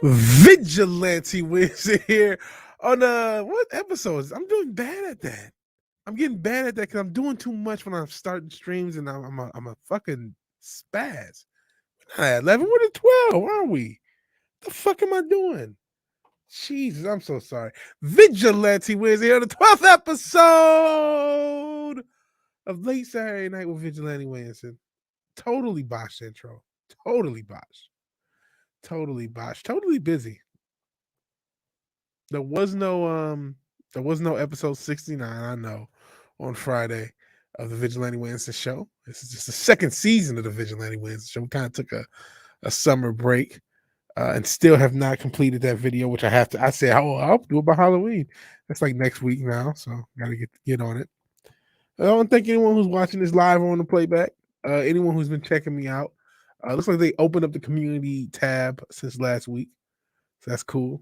Vigilante Williamson here on what episodes? I'm doing bad at that. I'm getting bad at that because I'm doing too much when I'm starting streams, and I'm a fucking spaz. We're not at 11, we're at 12, aren't we? The fuck am I doing? Jesus, I'm so sorry. Vigilante Williamson here on the 12th episode of Late Saturday Night with Vigilante Williamson. Totally botched intro. Totally botched. Totally botched. Totally busy. There was no episode 69, I know, on Friday of the Vigilante Williamson show. This is just the second season of the Vigilante Williamson show. We kind of took a summer break and still have not completed that video, which I have to. I said, I'll do it by Halloween. That's like next week now, so gotta get on it. I want to thank anyone who's watching this live or on the playback. Anyone who's been checking me out. Looks like they opened up the community tab since last week, so that's cool.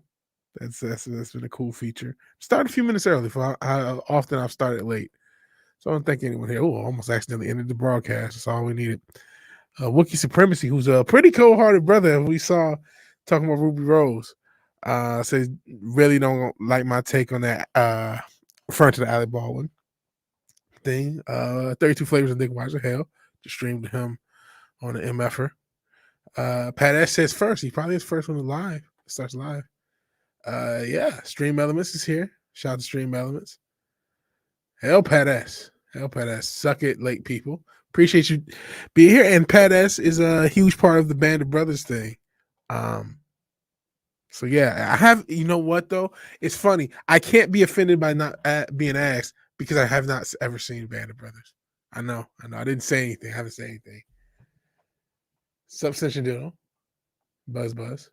That's been a cool feature. Started a few minutes early for how often I've started late. So I don't think anyone here. Oh, almost accidentally ended the broadcast. That's all we needed. Wookiee Supremacy, who's a pretty cold-hearted brother, we saw talking about Ruby Rose, says really don't like my take on that, referring to the Alec Baldwin thing. 32 Flavors of Nick Watcher Hell, just streamed to him on the MFer. Pat S says first. He probably is first when it starts live. Yeah, Stream Elements is here. Shout out to Stream Elements. Hell, Pat S. Suck it, late people. Appreciate you being here. And Pat S is a huge part of the Band of Brothers thing. So yeah, I have. You know what though? It's funny. I can't be offended by not being asked because I have not ever seen Band of Brothers. I know. I didn't say anything. I haven't said anything. Substation Diddle. Buzz.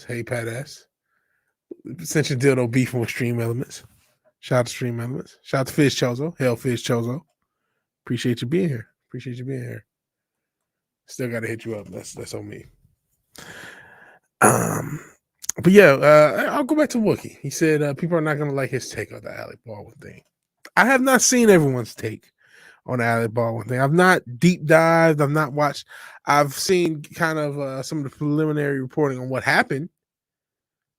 Hey, Pat S. Ascension Dildo beefing with Stream Elements. Shout out to Stream Elements. Shout out to Fizz Chozo. Hell, Fizz Chozo. Appreciate you being here. Still got to hit you up. That's on me. But yeah, I'll go back to Wookie. He said people are not going to like his take on the Alec Baldwin thing. I have not seen everyone's take on the Alec Baldwin thing. I've not deep dived. I've not watched. I've seen kind of some of the preliminary reporting on what happened.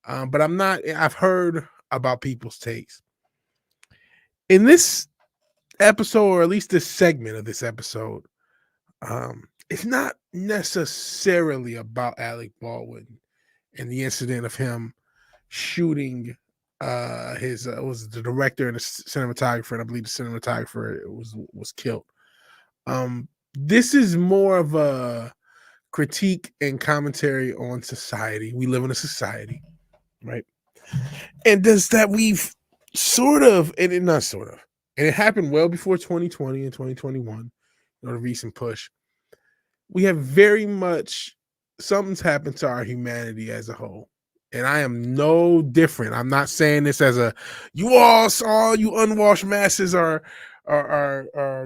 But I've heard about people's takes. In this episode, or at least this segment of this episode, it's not necessarily about Alec Baldwin and the incident of him shooting his was the director and the cinematographer, and I believe the cinematographer was killed. This is more of a critique and commentary on society. We live in a society, right? And does that we've sort of, and not sort of, and it happened well before 2020 and 2021, the recent push. We have very much, something's happened to our humanity as a whole. And I am no different. I'm not saying this as you unwashed masses are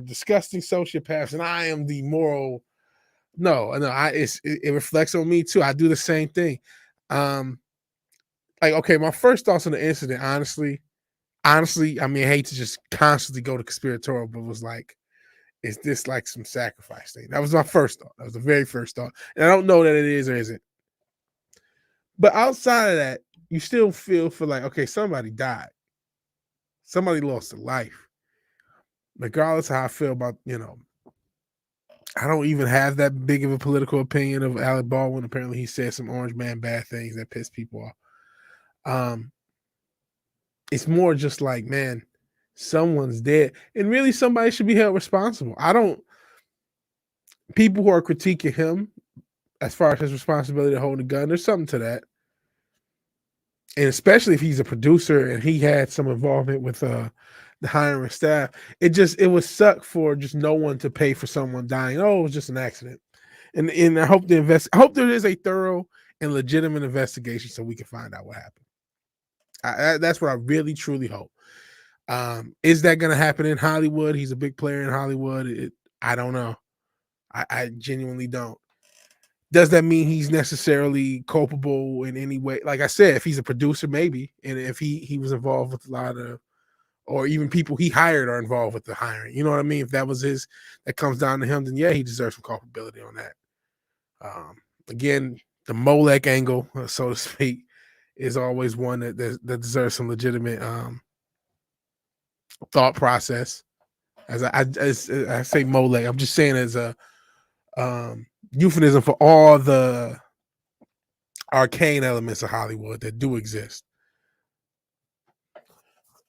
disgusting sociopaths, and I am the moral. No, it reflects on me too. I do the same thing. Okay, my first thoughts on the incident, honestly, I mean, I hate to just constantly go to conspiratorial, but it was like, is this like some sacrifice thing? That was my first thought. That was the very first thought. And I don't know that it is or isn't. But outside of that, you still feel for like, okay, somebody died. Somebody lost a life. Regardless of how I feel about, I don't even have that big of a political opinion of Alec Baldwin. Apparently he said some Orange Man bad things that pissed people off. It's more just like, man, someone's dead. And really somebody should be held responsible. People who are critiquing him as far as his responsibility to hold a gun, there's something to that. And especially if he's a producer and he had some involvement with the hiring staff, it would suck for just no one to pay for someone dying. Oh, it was just an accident. And I hope I hope there is a thorough and legitimate investigation so we can find out what happened. That's what I really truly hope. Is that going to happen in Hollywood? He's a big player in Hollywood. I don't know. I genuinely don't. Does that mean he's necessarily culpable in any way? Like I said, if he's a producer, maybe. And if he was involved with a lot of, or even people he hired are involved with the hiring. You know what I mean? If that was that comes down to him, then yeah, he deserves some culpability on that. Again, the Molech angle, so to speak, is always one that deserves some legitimate thought process. As I say Molech, I'm just saying as a euphemism for all the arcane elements of Hollywood that do exist.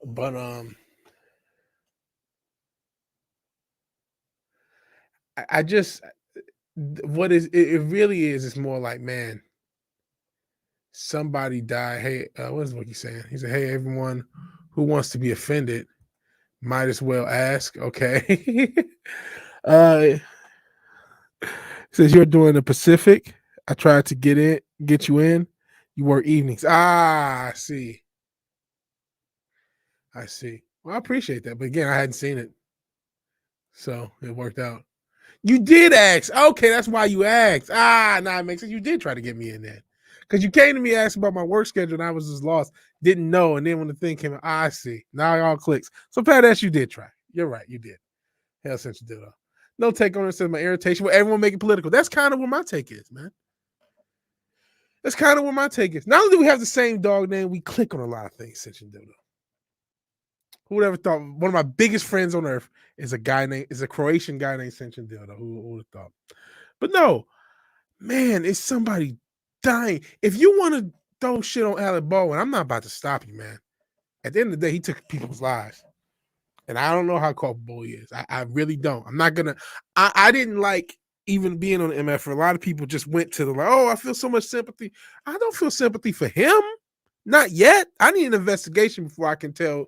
But I just what is it really is, it's more like, man, somebody died. Hey, what is what he's saying? He said, hey, everyone who wants to be offended might as well ask. Okay. uh Says you're doing the Pacific. I tried to get you in. You work evenings. Ah, I see. I see. Well, I appreciate that. But again, I hadn't seen it. So it worked out. You did ask. Okay, that's why you asked. Ah, nah, it makes sense. You did try to get me in there. Because you came to me asking about my work schedule and I was just lost. Didn't know. And then when the thing came out, I see. Now it all clicks. So Pat S, you did try. You're right. You did. Hell since you did though. No take on it says my irritation. Well, everyone make it political. That's kind of what my take is, man. That's kind of what my take is. Not only do we have the same dog name, we click on a lot of things, Cinch and Dildo. Who would ever thought one of my biggest friends on earth is a Croatian guy named Cinch and Dildo? Who would have thought? But no, man, it's somebody dying. If you want to throw shit on Alec Baldwin, I'm not about to stop you, man. At the end of the day, he took people's lives. And I don't know how culpable he is. I really don't. I'm not gonna. I didn't like even being on the MF. For a lot of people, just went to the like, oh, I feel so much sympathy. I don't feel sympathy for him. Not yet. I need an investigation before I can tell.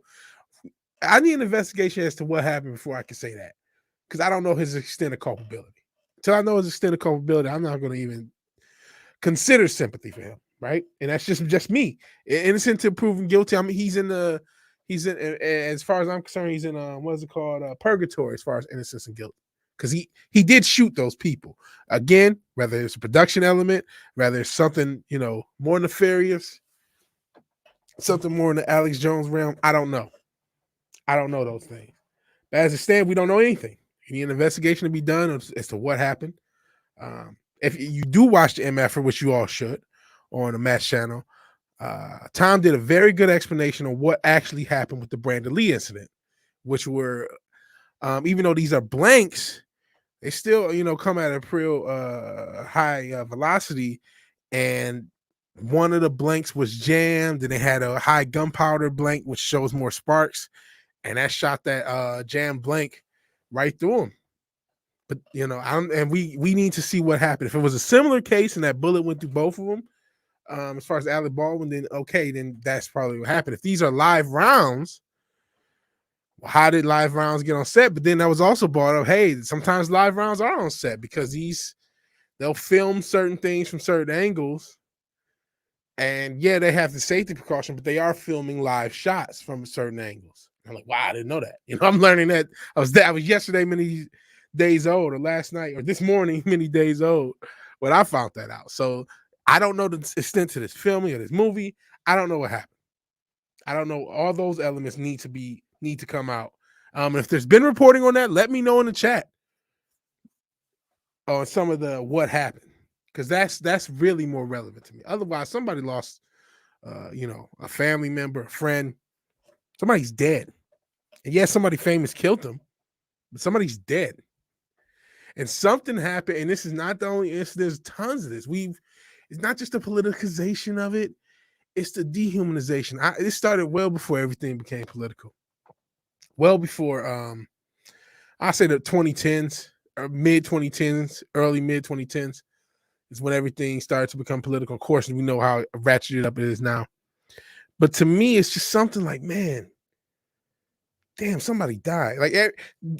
I need an investigation as to what happened before I can say that, because I don't know his extent of culpability. Until I know his extent of culpability, I'm not going to even consider sympathy for him, right? And that's just me. Innocent to proven guilty. I mean, he's in as far as I'm concerned, he's in what is it called, purgatory, as far as innocence and guilt, because he did shoot those people. Again, whether it's a production element, whether it's something more nefarious, something more in the Alex Jones realm, I don't know. I don't know those things. But as it stands, we don't know anything. You need an investigation to be done as to what happened. If you do watch the MF, which you all should, on the Match channel, Tom did a very good explanation on what actually happened with the Brandon Lee incident, which were, even though these are blanks, they still, come at a pretty high velocity. And one of the blanks was jammed, and they had a high gunpowder blank, which shows more sparks, and that shot that jammed blank right through him. But we need to see what happened. If it was a similar case and that bullet went through both of them, as far as Alec Baldwin, then okay, then that's probably what happened. If these are live rounds, well, how did live rounds get on set? But then that was also brought up, hey, sometimes live rounds are on set because they'll film certain things from certain angles. And yeah, they have the safety precaution, but they are filming live shots from certain angles. I'm like, wow, I didn't know that. I'm learning that. I was yesterday many days old, or last night, or this morning many days old when I found that out. So I don't know the extent to this filming of this movie. I don't know what happened. I don't know. All those elements need to come out. And if there's been reporting on that, let me know in the chat on some of the what happened, because that's really more relevant to me. Otherwise, somebody lost, a family member, a friend, somebody's dead. And yes, somebody famous killed them, but somebody's dead. And something happened, and this is not the only instance. There's tons of this. It's not just the politicization of it, it's the dehumanization. It started well before everything became political. Well before, I say the 2010s, or mid 2010s, early mid 2010s is when everything started to become political. Of course, we know how ratcheted up it is now. But to me, it's just something like, man, damn, somebody died. Like,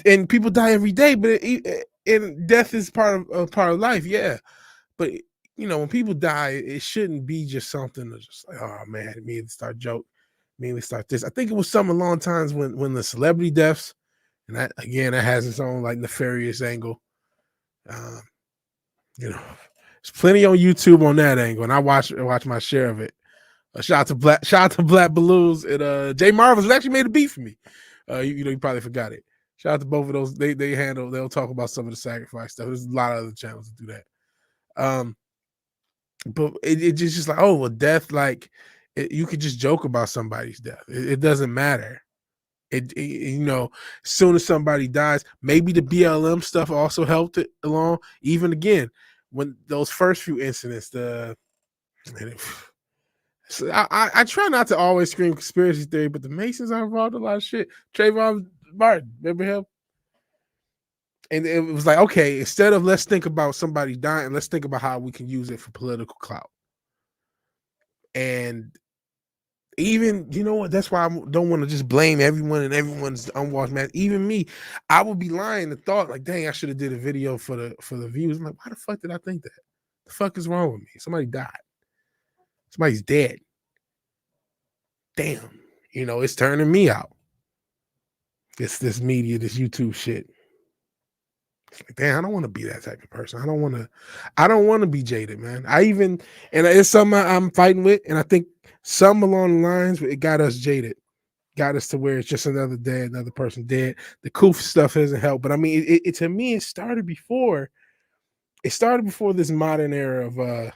and people die every day, but and death is part of life, yeah. But when people die, it shouldn't be just something that's just like, oh man, immediately start joke, immediately start this. I think it was some long times when the celebrity deaths, and that again, that has its own like nefarious angle. There's plenty on YouTube on that angle, and I watch my share of it. Shout out to Black Balloons, and Jay Marvel's actually made a beat for me. You probably forgot it. Shout out to both of those. They'll talk about some of the sacrifice stuff. There's a lot of other channels that do that. But it's just like, oh, well, death, like you could just joke about somebody's death. It doesn't matter. As soon as somebody dies, maybe the BLM stuff also helped it along. Even again, when those first few incidents, so I try not to always scream conspiracy theory, but the Masons are involved in a lot of shit. Trayvon Martin, remember him? And it was like, okay, instead of let's think about somebody dying, let's think about how we can use it for political clout. And even, you know what, that's why I don't want to just blame everyone and everyone's unwashed man. Even me, I would be lying to thought like, dang, I should have did a video for the views. I'm like, why the fuck did I think that? The fuck is wrong with me? Somebody died. Somebody's dead. Damn. It's turning me out. It's this media, this YouTube shit. It's like, damn, I don't want to be that type of person. I don't want to be jaded, man. And it's something I'm fighting with, and I think some along the lines, it got us jaded. Got us to where it's just another dead, another person dead. The Koof stuff hasn't helped, but I mean, to me, it started before this modern era of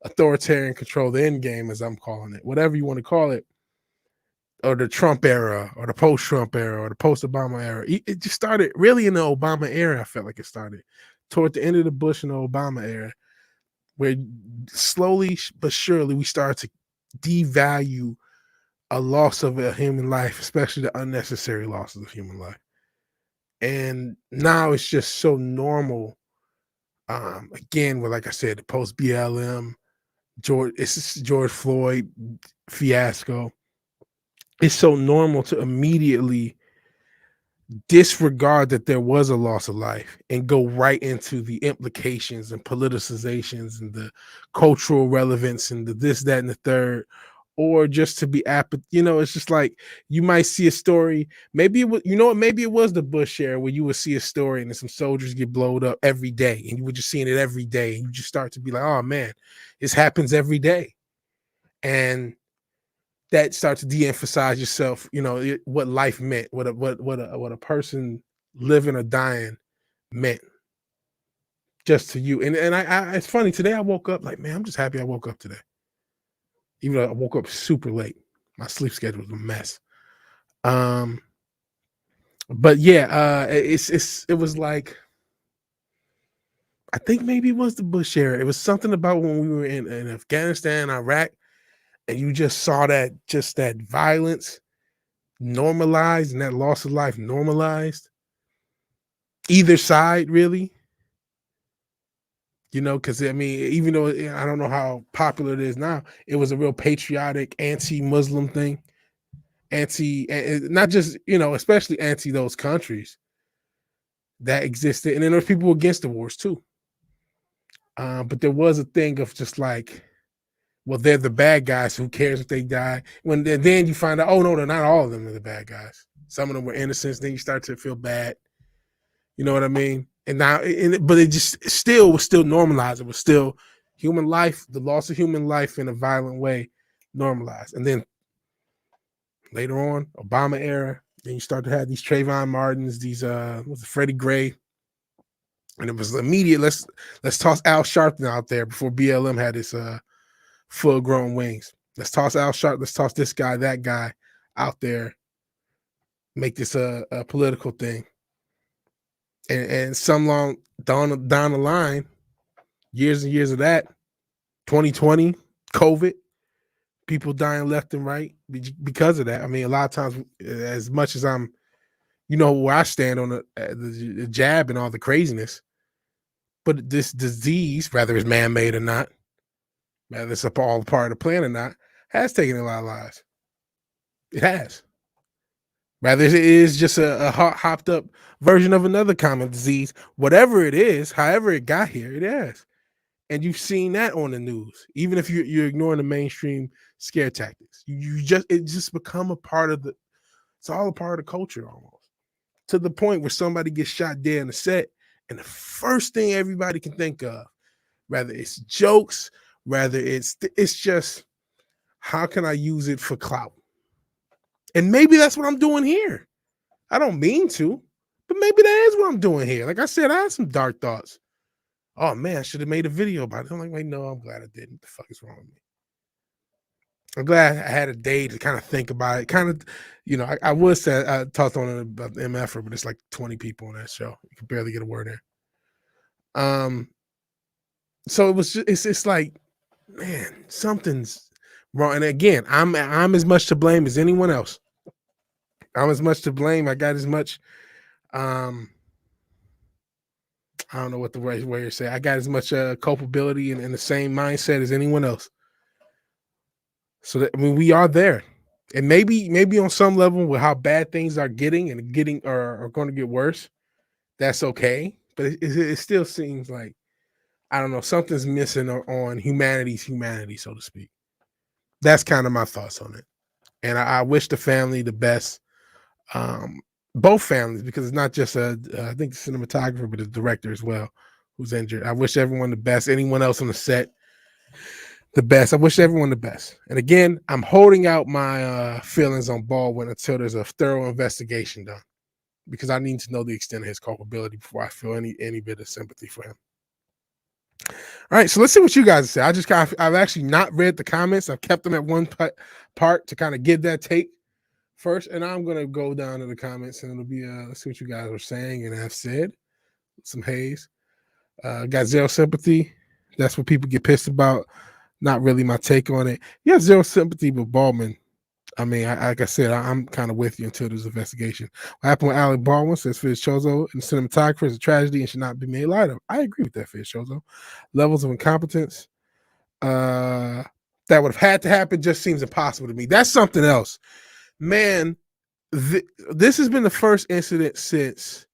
authoritarian control, the end game, as I'm calling it, whatever you want to call it, or the Trump era, or the post-Trump era, or the post-Obama era. It just started really in the Obama era. I felt like it started toward the end of the Bush and the Obama era, where slowly but surely we started to devalue a loss of a human life, especially the unnecessary losses of human life. And now it's just so normal. Again, like I said, the post BLM, George Floyd fiasco. It's so normal to immediately disregard that there was a loss of life and go right into the implications and politicization and the cultural relevance and the this, that, and the third, or just to be it's just like you might see a story. Maybe it was, maybe it was the Bush era where you would see a story and then some soldiers get blowed up every day, and you were just seeing it every day, and you just start to be like, oh man, this happens every day, and that starts to de-emphasize yourself, what life meant, what a person living or dying meant just to you. And I it's funny, today I woke up like, man, I'm just happy I woke up today. Even though I woke up super late. My sleep schedule was a mess. But yeah, it was like, I think maybe it was the Bush era. It was something about when we were in Afghanistan, Iraq, and you just saw that violence normalized and that loss of life normalized. Either side, really. Because I mean, even though I don't know how popular it is now, it was a real patriotic, anti-Muslim thing. Not just, especially anti those countries that existed. And then there's people against the wars too. But there was a thing of just like, well, they're the bad guys. Who cares if they die? Then you find out, oh no, they're not all of them are the bad guys. Some of them were innocents. Then you start to feel bad. You know what I mean? And now, but it just was still normalized. It was still human life, the loss of human life in a violent way, normalized. And then later on, Obama era, then you start to have these Trayvon Martins, these Freddie Gray, and it was immediate. Let's toss Al Sharpton out there before BLM had his full grown wings. Let's toss Al Sharpton. Let's toss this guy, that guy out there. Make this a political thing. And some long down the line, years and years of that, 2020, COVID, people dying left and right because of that. I mean, a lot of times, as much as I'm, where I stand on the jab and all the craziness, but this disease, whether it's man-made or not, whether it's all part of the plan or not, has taken a lot of lives. It has. Rather, it is just a hopped up version of another common disease. Whatever it is, however it got here, it has. And you've seen that on the news. Even if you're ignoring the mainstream scare tactics, it just become a part of it's all a part of the culture almost. To the point where somebody gets shot dead in the set, and the first thing everybody can think of, whether it's jokes, whether it's just, how can I use it for clout? And maybe that's what I'm doing here. I don't mean to, but maybe that is what I'm doing here. Like I said, I had some dark thoughts oh man, I should have made a video about it. I'm like, wait, no, I'm glad I didn't. What the fuck is wrong with me? I'm glad I had a day to kind of think about it. Kind of, I would say I talked on it about the MF, but it's like 20 people on that show. You can barely get a word in. So it was it's like, man, something's wrong. And again, I'm as much to blame as anyone else. I'm as much to blame. I got as much I don't know what the right way to say. I got as much culpability and the same mindset as anyone else. So that, I mean, we are there, and maybe on some level with how bad things are getting are going to get worse. That's okay, but it still seems like, I don't know, something's missing on humanity's humanity, so to speak. That's kind of my thoughts on it, and I wish the family the best. Both families, because it's not just I think the cinematographer, but the director as well, who's injured. I wish everyone the best. Anyone else on the set, the best. I wish everyone the best. And again, I'm holding out my feelings on Baldwin until there's a thorough investigation done, because I need to know the extent of his culpability before I feel any bit of sympathy for him. All right, so let's see what you guys say. I've actually not read the comments. I've kept them at one part to kind of give that take first, and I'm gonna go down to the comments, and it'll be let's see what you guys are saying and have said. Some haze. Got zero sympathy. That's what people get pissed about. Not really my take on it. Yeah, zero sympathy with Baldwin. I mean, like I said, I'm kind of with you until there's an investigation. What happened with Alec Baldwin, says Fizz Chozo, and cinematographer is a tragedy and should not be made light of. I agree with that, Fizz Chozo. Levels of incompetence that would have had to happen just seems impossible to me. That's something else. Man, this has been the first incident since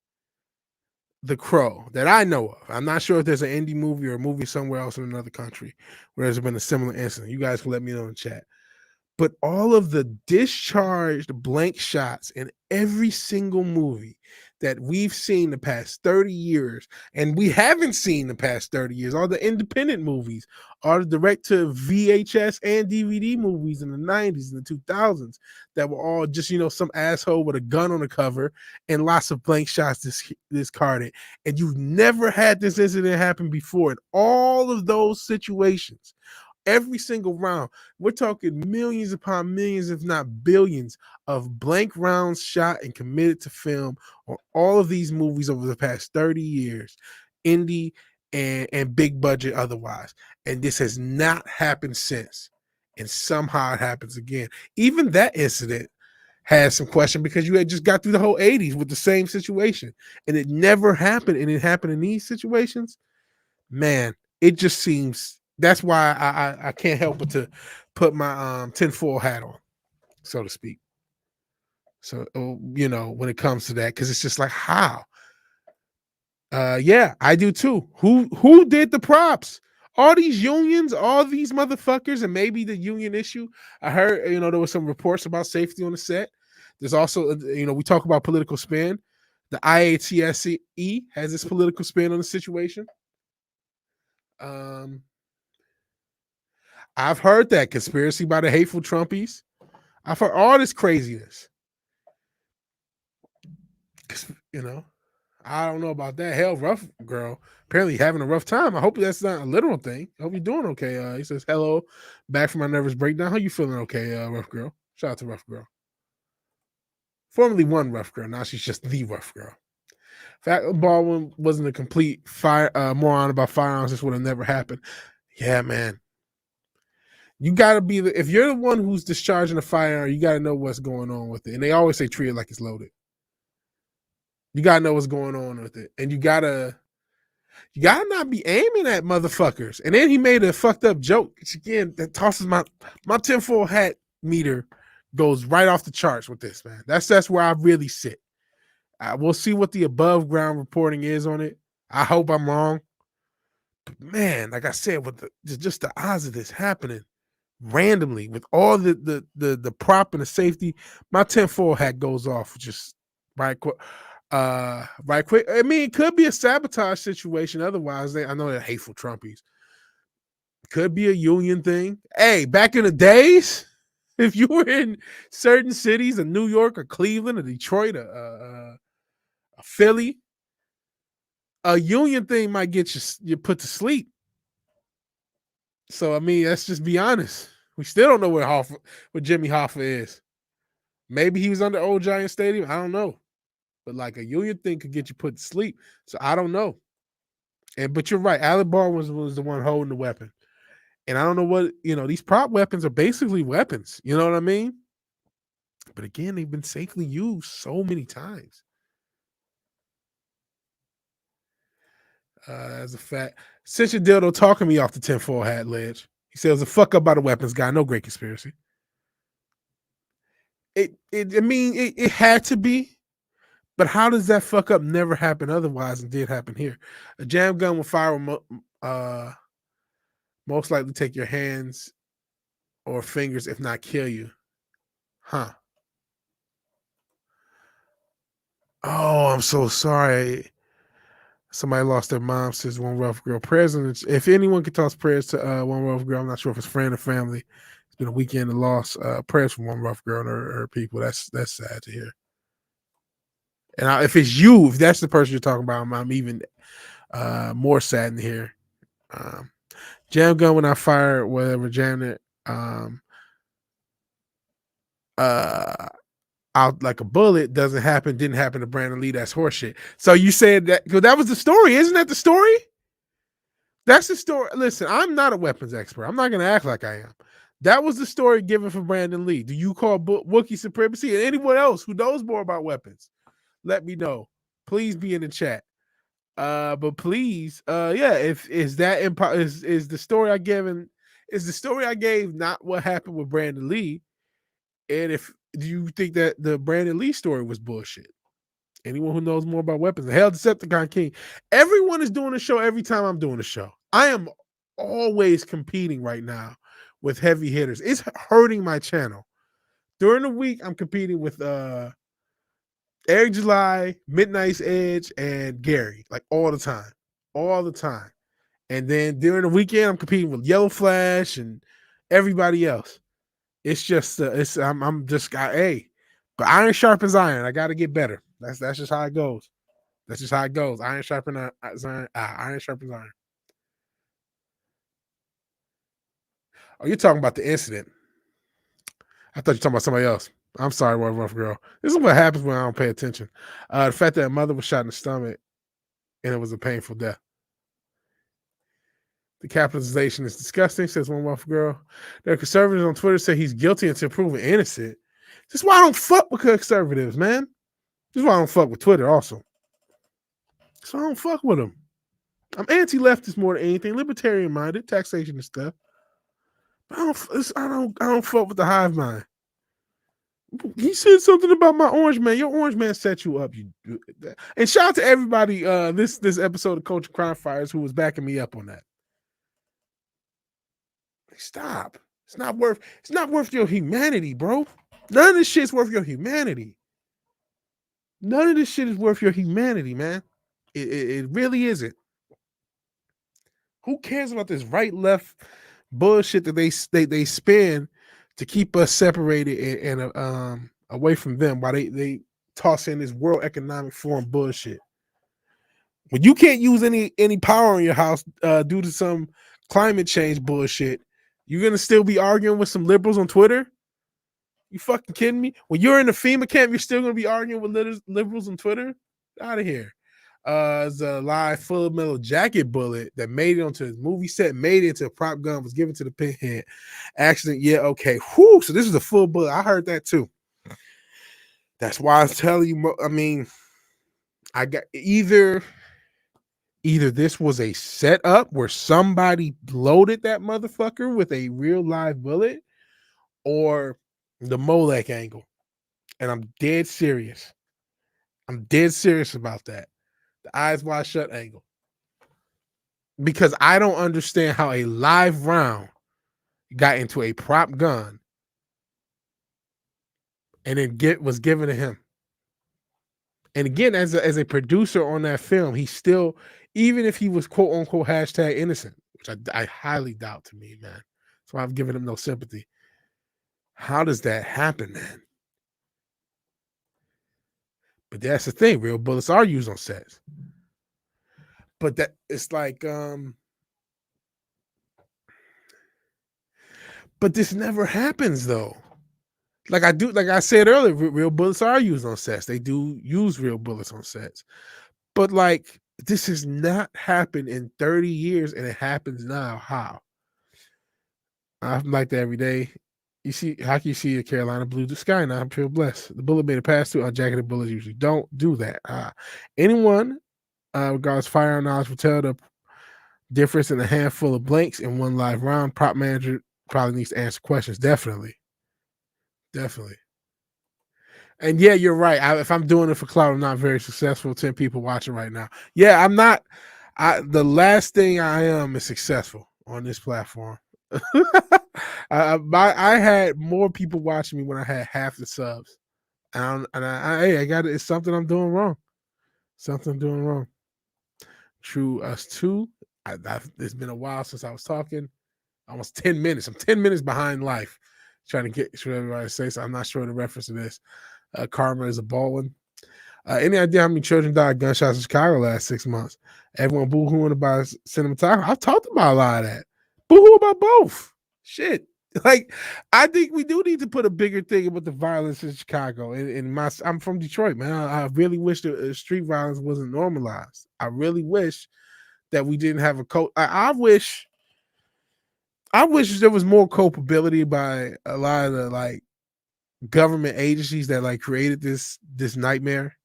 The Crow that I know of. I'm not sure if there's an indie movie or a movie somewhere else in another country where there's been a similar incident. You guys can let me know in the chat. But all of the discharged blank shots in every single movie that we've seen the past 30 years, and we haven't seen the past 30 years, all the independent movies, all the direct to VHS and DVD movies in the 90s and the 2000s that were all just, some asshole with a gun on the cover and lots of blank shots discarded. And you've never had this incident happen before. In all of those situations, every single round, we're talking millions upon millions, if not billions, of blank rounds shot and committed to film on all of these movies over the past 30 years, indie and big budget otherwise. And this has not happened since. And somehow it happens again. Even that incident has some question, because you had just got through the whole 80s with the same situation. And it never happened. And it happened in these situations. Man, it just seems... That's why I can't help but to put my tinfoil hat on, so to speak. So, when it comes to that, because it's just like, how? Yeah, I do too. Who did the props? All these unions, all these motherfuckers, and maybe the union issue. I heard, there was some reports about safety on the set. There's also, we talk about political spin. The IATSE has this political spin on the situation. I've heard that conspiracy by the hateful Trumpies. I've heard all this craziness. I don't know about that. Hell, rough girl. Apparently having a rough time. I hope that's not a literal thing. I hope you're doing okay. He says, hello, back from my nervous breakdown. How you feeling? Okay, rough girl. Shout out to rough girl. Formerly one rough girl. Now she's just the rough girl. Fact, Baldwin wasn't a complete moron about firearms. This would have never happened. Yeah, man. You gotta be if you're the one who's discharging a firearm, you gotta know what's going on with it. And they always say treat it like it's loaded. You gotta know what's going on with it, and you gotta not be aiming at motherfuckers. And then he made a fucked up joke, which again that tosses my tinfoil hat meter goes right off the charts with this, man. That's where I really sit. We'll see what the above ground reporting is on it. I hope I'm wrong, but man, like I said, with just the odds of this happening randomly with all the prop and the safety, my tinfoil hat goes off just right quick. I mean, it could be a sabotage situation. Otherwise, I know they're hateful Trumpies. Could be a union thing. Hey, back in the days, if you were in certain cities, in New York or Cleveland or Detroit or Philly, A union thing might get you put to sleep. So I mean, let's just be honest. We still don't know where Jimmy Hoffa is. Maybe he was under Old Giant Stadium. I don't know. But like a union thing could get you put to sleep. So I don't know. But you're right. Alec Baldwin was the one holding the weapon. And I don't know what, these prop weapons are basically weapons. You know what I mean? But again, they've been safely used so many times. As a fact, since your dildo talking me off the tinfoil hat ledge, he says a fuck up by the weapons guy. No great conspiracy. It had to be, but how does that fuck up never happen otherwise and did happen here? A jam gun with fire will most likely take your hands or fingers, if not kill you. Huh. Oh, I'm so sorry. Somebody lost their mom, says One Rough Girl. Prayers, and if anyone could toss prayers to One Rough Girl, I'm not sure if it's friend or family. It's been a weekend of loss. Prayers for One Rough Girl and her people. That's sad to hear. And if it's you, if that's the person you're talking about, I'm even more saddened to hear. Jam gun when I fire whatever jammed it out like a bullet didn't happen to Brandon Lee. That's horseshit. So you said that because that was the story, isn't that the story? That's the story. Listen, I'm not a weapons expert. I'm not going to act like I am. That was the story given for Brandon Lee. Do you call Wookiee supremacy? And anyone else who knows more about weapons, let me know. Please be in the chat. But please, if is that is the story I gave not what happened with Brandon Lee? And do you think that the Brandon Lee story was bullshit? Anyone who knows more about weapons, the Hell Decepticon King. Everyone is doing a show every time I'm doing a show. I am always competing right now with heavy hitters. It's hurting my channel. During the week, I'm competing with Eric July, Midnight's Edge, and Gary, like all the time. All the time. And then during the weekend, I'm competing with Yellow Flash and everybody else. It's just I'm just hey, but iron sharpens iron. I got to get better. That's just how it goes. That's just how it goes. Iron sharpens iron. Iron sharpens iron. Oh, you're talking about the incident. I thought you were talking about somebody else. I'm sorry, One Rough Girl. This is what happens when I don't pay attention. The fact that a mother was shot in the stomach and it was a painful death. The capitalization is disgusting, says One Rough Girl. The conservatives on Twitter say he's guilty until proven innocent. This is why I don't fuck with conservatives, man. This is why I don't fuck with Twitter also. So I don't fuck with them. I'm anti-leftist more than anything, libertarian-minded, taxation and stuff. But I don't fuck with the hive mind. He said something about my orange man. Your orange man set you up. And shout out to everybody this episode of Culture Crime Fires who was backing me up on that. Stop. It's not worth your humanity, bro. None of this shit's worth your humanity. None of this shit is worth your humanity, man. It really isn't. Who cares about this right-left bullshit that they spin to keep us separated and away from them while they toss in this World Economic Forum bullshit? When you can't use any power in your house due to some climate change bullshit, you're gonna still be arguing with some liberals on Twitter? You fucking kidding me? When you're in the FEMA camp, you're still gonna be arguing with liberals on Twitter? Out of here. It's a live full metal jacket bullet that made it onto his movie set, made it into a prop gun, was given to the pinhead. Accident, yeah, okay. Whew, so this is a full bullet. I heard that too. That's why I was telling you, I mean, I got either this was a setup where somebody loaded that motherfucker with a real live bullet, or the Molech angle. And I'm dead serious. I'm dead serious about that. The eyes wide shut angle. Because I don't understand how a live round got into a prop gun and then was given to him. And again, as a producer on that film, he still, even if he was quote unquote hashtag innocent, which I highly doubt to me, man. So I've given him no sympathy. How does that happen, man? But that's the thing. Real bullets are used on sets. But that it's like, but this never happens though. Like I said earlier, real bullets are used on sets. They do use real bullets on sets. But like this has not happened in 30 years and it happens now. How? I'm like that every day. You see, how can you see a Carolina blue sky now? I feel blessed. The bullet made a pass through. Unjacketed bullets usually don't do that. Anyone, regardless firearm knowledge, will tell the difference in a handful of blanks in one live round. Prop manager probably needs to answer questions. Definitely. And yeah, you're right. If I'm doing it for clout, I'm not very successful. 10 people watching right now. Yeah, I'm not. The last thing I am is successful on this platform. I had more people watching me when I had half the subs. I got it. It's something I'm doing wrong. Something I'm doing wrong. True, us too. It's been a while since I was talking. Almost 10 minutes. I'm 10 minutes behind life. Trying to get sure everybody to say so. I'm not sure the reference to this. Karma is a Baldwin. Any idea how many children died of gunshots in Chicago last 6 months? Everyone boo-hooing about cinematography. I've talked about a lot of that. Boo-hoo about both. Shit. Like, I think we do need to put a bigger thing about the violence in Chicago. I'm from Detroit, man. I really wish the street violence wasn't normalized. I really wish that we didn't have a code. I wish there was more culpability by a lot of the like government agencies that like created this nightmare.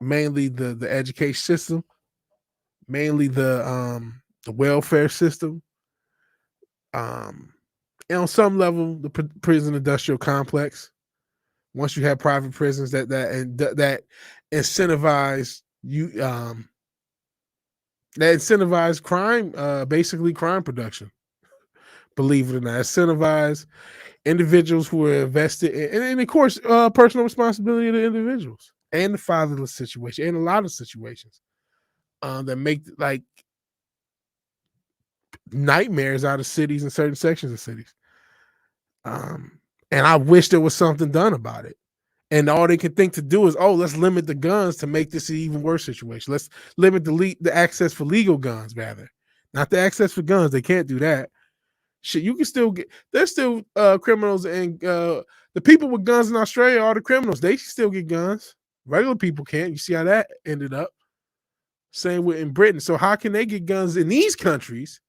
Mainly the education system, mainly the welfare system, and on some level the prison industrial complex. Once you have private prisons that incentivize you, that incentivize crime, basically crime production. Believe it or not, incentivize individuals who are invested in, and of course, personal responsibility of the individuals and the fatherless situation, and a lot of situations that make like nightmares out of cities and certain sections of cities. And I wish there was something done about it. And all they can think to do is, oh, let's limit the guns to make this an even worse situation. Let's limit the access for legal guns, rather, not the access for guns. They can't do that. Shit, you can still get. There's still criminals and the people with guns in Australia are the criminals. They still get guns. Regular people can't. You see how that ended up? Same with in Britain. So how can they get guns in these countries?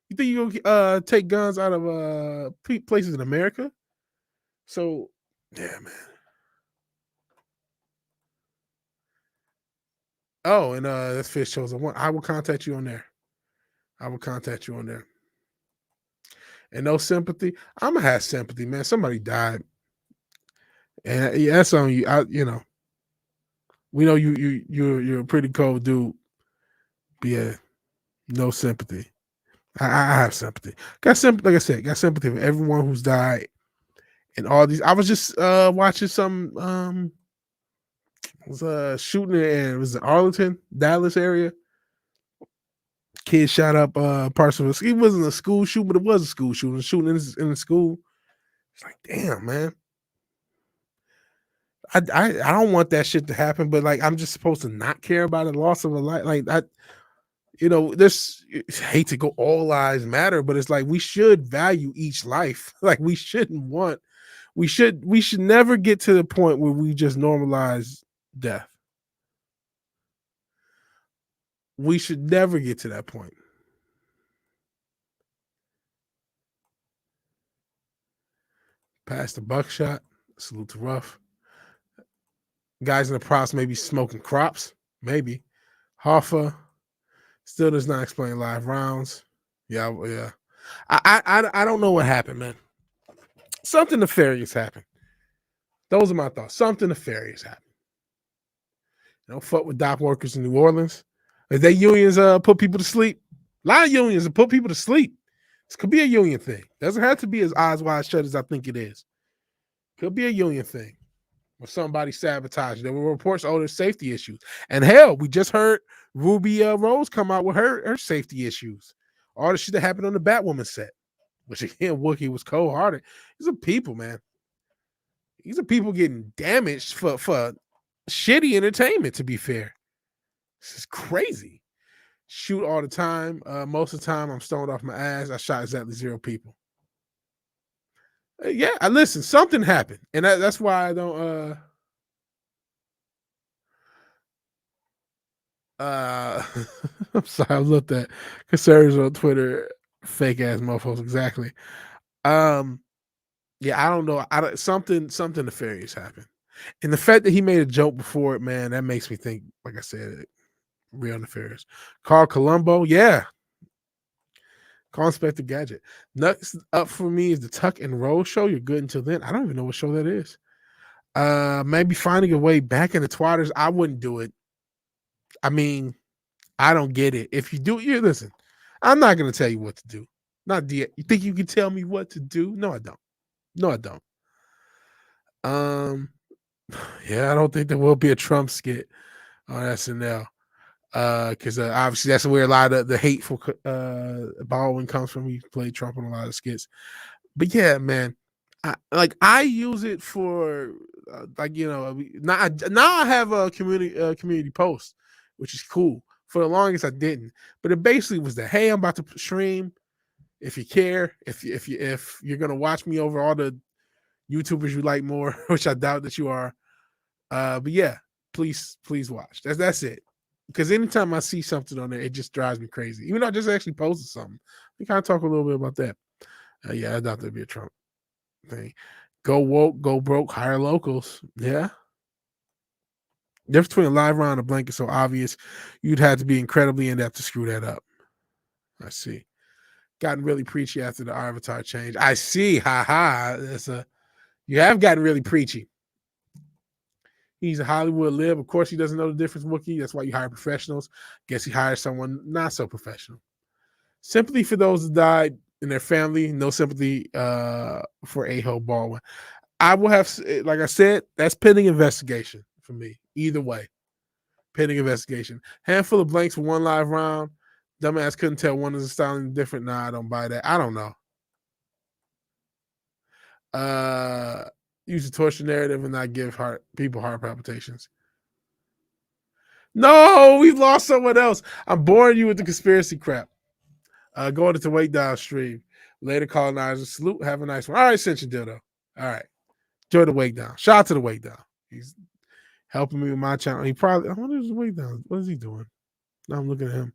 You think you gonna take guns out of places in America? So yeah, man. Oh, and this fish shows I will contact you on there. I will contact you on there. And no sympathy. I'm gonna have sympathy, man. Somebody died, and yeah, that's on you. We know you're a pretty cold dude. But yeah, no sympathy. I have sympathy. Got sympathy, like I said, got sympathy for everyone who's died and all these. I was just watching some was shooting in, it was in Arlington, Dallas area. Kid shot up parts of a, it wasn't a school shoot, but it was a school shooting, shooting in the school. It's like, damn, man. I don't want that shit to happen, but like I'm just supposed to not care about the loss of a life. Like this hate to go all lives matter, but it's like we should value each life. Like we should never get to the point where we just normalize death. We should never get to that point. Past the buckshot, salute to Ruff. Guys in the props maybe smoking crops, maybe. Hoffa still does not explain live rounds. Yeah. I don't know what happened, man. Something nefarious happened. Those are my thoughts. Something nefarious happened. Don't fuck with dock workers in New Orleans. If they unions put people to sleep, a lot of unions will put people to sleep. This could be a union thing. Doesn't have to be as eyes wide shut as I think it is. Could be a union thing where somebody sabotaged. There were reports, there's safety issues. And hell, we just heard Ruby Rose come out with her safety issues. All the shit that happened on the Batwoman set, which again, Wookiee was cold-hearted. These are people, man. These are people getting damaged for shitty entertainment, to be fair. This is crazy. shoot all the time. Most of the time, I'm stoned off my ass. I shot exactly 0 people. Yeah, I listen. Something happened, and that's why I don't. I'm sorry. I looked at conservatives on Twitter, fake ass motherfuckers. Exactly. Um, yeah, I don't know. Something nefarious happened, and the fact that he made a joke before it, man, that makes me think. Like I said, real nefarious. Carl Colombo, yeah. Call Inspector Gadget. Next up for me is the Tuck and Roll show. You're good until then. I don't even know what show that is. Maybe finding a way back in the twatters. I wouldn't do it. I mean, I don't get it. If you do, you listen. I'm not gonna tell you what to do. Not the. You think you can tell me what to do? No, I don't. No, I don't. Um, yeah, I don't think there will be a Trump skit on SNL. Because obviously that's where a lot of the hateful Baldwin comes from. He played Trump on a lot of skits. But yeah, man, I use it for now I have a community post, which is cool. For the longest I didn't, but it basically was that, hey, I'm about to stream. If you care, if you're gonna watch me over all the YouTubers you like more, which I doubt that you are, but yeah, please watch. That's it. Because anytime I see something on there, it just drives me crazy. Even though I just actually posted something, we kind of talk a little bit about that. Yeah, I doubt there'd be a Trump thing. Go woke, go broke, hire locals. Yeah. The difference between a live round and a blank is so obvious. You'd have to be incredibly inept to screw that up. I see. Gotten really preachy after the avatar change. I see. Ha ha. You have gotten really preachy. He's a Hollywood lib. Of course, he doesn't know the difference, Wookiee. That's why you hire professionals. Guess he hires someone not so professional. Sympathy for those that died and their family. No sympathy for A-Ho Baldwin. I will have, like I said, that's pending investigation for me. Either way, pending investigation. Handful of blanks for one live round. Dumbass couldn't tell one is styling different. Nah, I don't buy that. I don't know. Use a torture narrative and not give people heart palpitations. No, we've lost someone else. I'm boring you with the conspiracy crap. Going to Wait Down stream. Later colonizers. Salute. Have a nice one. All right, Cinch and Dildo. All right. Enjoy the Wait Down. Shout out to the Wait Down. He's helping me with my channel. He probably, I wonder if the Wait Down. What is he doing? Now I'm looking at him.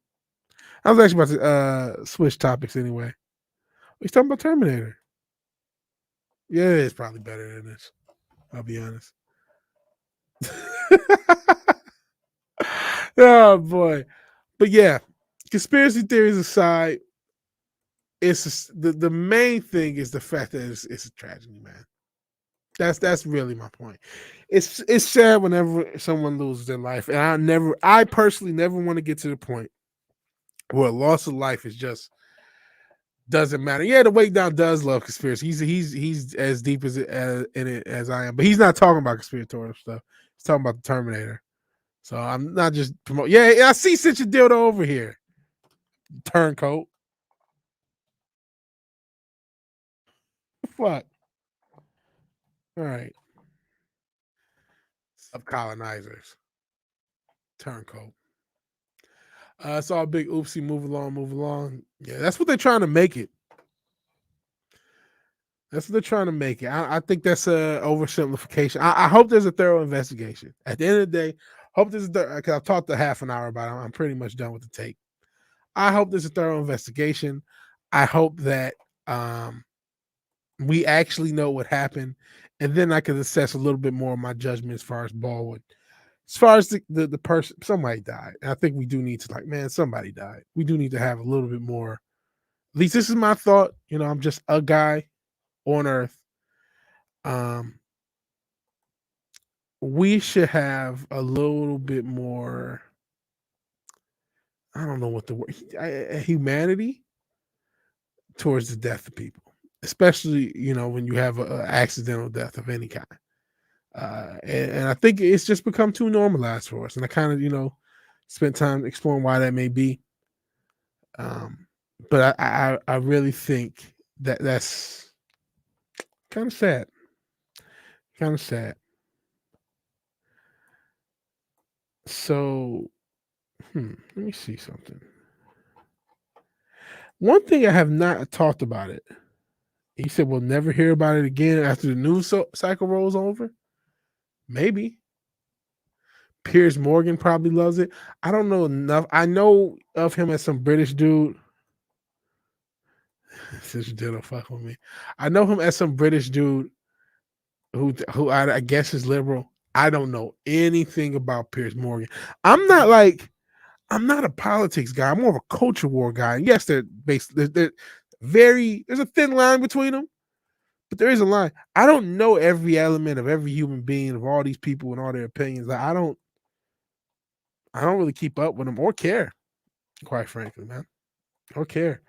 I was actually about to switch topics anyway. He's talking about Terminator. Yeah, it's probably better than this. I'll be honest. Oh boy. But yeah, conspiracy theories aside, the main thing is the fact that it's a tragedy, man. That's really my point. It's sad whenever someone loses their life, and I personally never want to get to the point where a loss of life is just doesn't matter. Yeah, the Wait Down does love conspiracy. He's as deep as in it as I am, but he's not talking about conspiratorial stuff. He's talking about the Terminator. So I'm not just promote. Yeah, I see such a dildo over here. Turncoat. Fuck. All right. Subcolonizers. Turncoat. It's all big oopsie. Move along, move along. Yeah, that's what they're trying to make it. That's what they're trying to make it. I think that's a oversimplification. I hope there's a thorough investigation. At the end of the day, hope there's because I've talked a half an hour about it. I'm pretty much done with the tape. I hope there's a thorough investigation. I hope that we actually know what happened, and then I can assess a little bit more of my judgment as far as Baldwin. As far as the person, somebody died. And I think we do need to man, somebody died. We do need to have a little bit more. At least this is my thought. I'm just a guy on Earth. We should have a little bit more. I don't know what the word humanity towards the death of people, especially when you have an accidental death of any kind. And I think it's just become too normalized for us. And I kind of spent time exploring why that may be. But I really think that's kind of sad. Kind of sad. So, let me see something. One thing I have not talked about it. He said we'll never hear about it again after the news cycle rolls over. Maybe. Piers Morgan probably loves it. I don't know enough. I know of him as some British dude. Since you didn't fuck with me, I know him as some British dude who I guess is liberal. I don't know anything about Piers Morgan. I'm not a politics guy. I'm more of a culture war guy. Yes, they're there's a thin line between them, but there is a line. I don't know every element of every human being, of all these people and all their opinions. Like, I don't really keep up with them or care, quite frankly, man. Or care.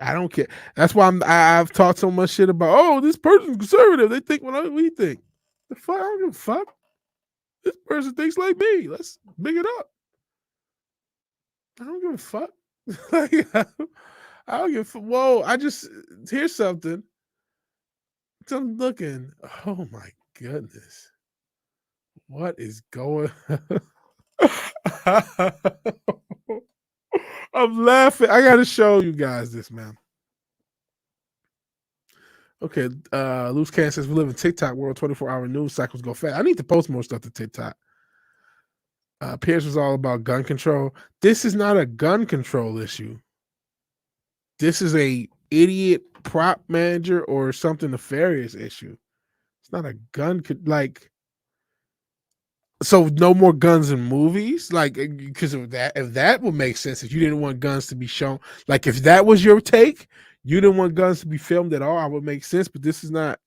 I don't care. That's why I've talked so much shit about, oh, this person's conservative. They think what we think. The fuck? I don't give a fuck. This person thinks like me. Let's big it up. I don't give a fuck. I don't give a fuck. Whoa, here's something. I'm looking. Oh my goodness. What is going I'm laughing. I gotta show you guys this, man. Okay, Loose Can says we live in TikTok world, 24-hour news cycles go fast. I need to post more stuff to TikTok. Pierce was all about gun control. This is not a gun control issue. This is a idiot prop manager or something nefarious issue. It's not a gun so no more guns in movies, because of that. If that would make sense, if you didn't want guns to be shown, like if that was your take, you didn't want guns to be filmed at all, I would make sense. But this is not.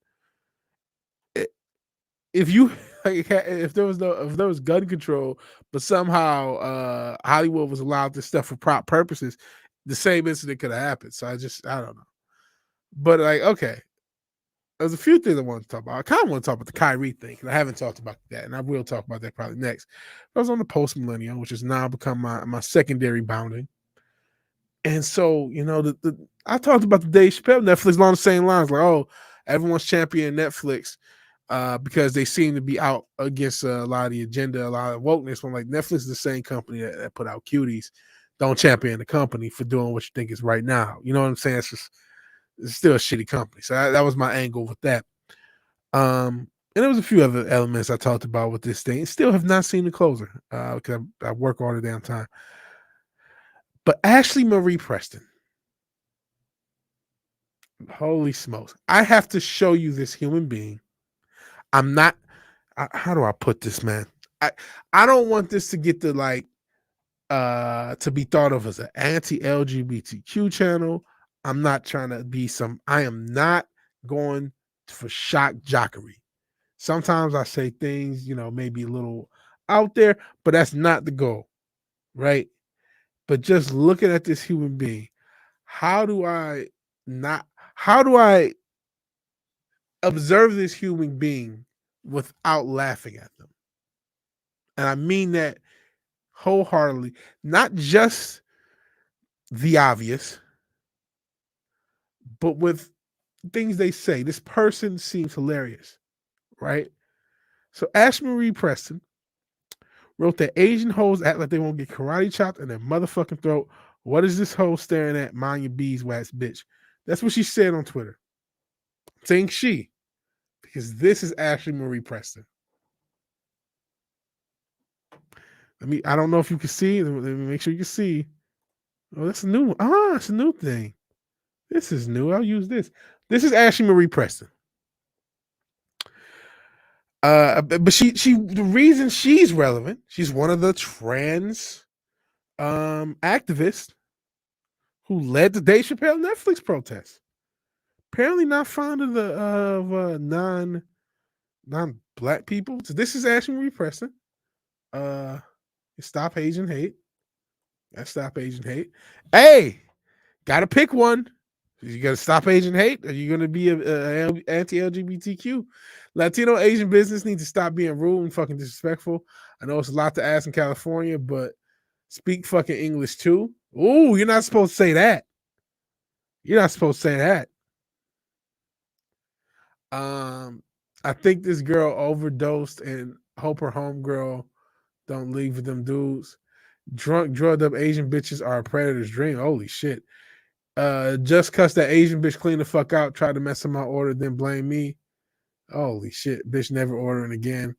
If there was gun control, but somehow Hollywood was allowed this stuff for prop purposes, the same incident could have happened. So I don't know. But okay, there's a few things I want to talk about. I kind of want to talk about the Kyrie thing, and I haven't talked about that, and I will talk about that probably next. I was on the post millennial, which has now become my secondary bounding. And so, I talked about the Dave Chappelle Netflix along the same lines, like, oh, everyone's championing Netflix because they seem to be out against a lot of the agenda, a lot of wokeness. When like Netflix is the same company that put out Cuties. Don't champion the company for doing what you think is right now. You know what I'm saying? It's still a shitty company. So that was my angle with that. And there was a few other elements I talked about with this thing. Still have not seen the closer because I work all the damn time. But Ashley Marie Preston. Holy smokes. I have to show you this human being. I'm not, how do I put this, man? I don't want this to get to to be thought of as an anti-LGBTQ channel. I'm not trying to be I am not going for shock jockery. Sometimes I say things, maybe a little out there, but that's not the goal, right? But just looking at this human being, how do I observe this human being without laughing at them? And I mean that wholeheartedly, not just the obvious, but with things they say. This person seems hilarious, right? So Ashley Marie Preston wrote that Asian hoes act like they won't get karate chopped in their motherfucking throat. What is this hoe staring at? Mind your beeswax, bitch. That's what she said on Twitter. I'm saying she, because this is Ashley Marie Preston. I don't know if you can see. Let me make sure you can see. Oh, that's a new one. It's a new thing. This is new. I'll use this. This is Ashley Marie Preston. But the reason she's relevant, she's one of the trans activists who led the Dave Chappelle Netflix protest. Apparently not fond of non-black people. So this is Ashley Marie Preston. Stop Asian hate. Stop Asian hate. Hey, gotta pick one. You gotta stop Asian hate. Are you gonna be a anti-LGBTQ? Latino Asian business needs to stop being rude and fucking disrespectful. I know it's a lot to ask in California, but speak fucking English too. Ooh, you're not supposed to say that. You're not supposed to say that. I think this girl overdosed and hope her homegirl don't leave with them dudes. Drunk, drugged up Asian bitches are a predator's dream. Holy shit. Just cuss that Asian bitch clean the fuck out, tried to mess up my order, then blame me. Holy shit, bitch never ordering again.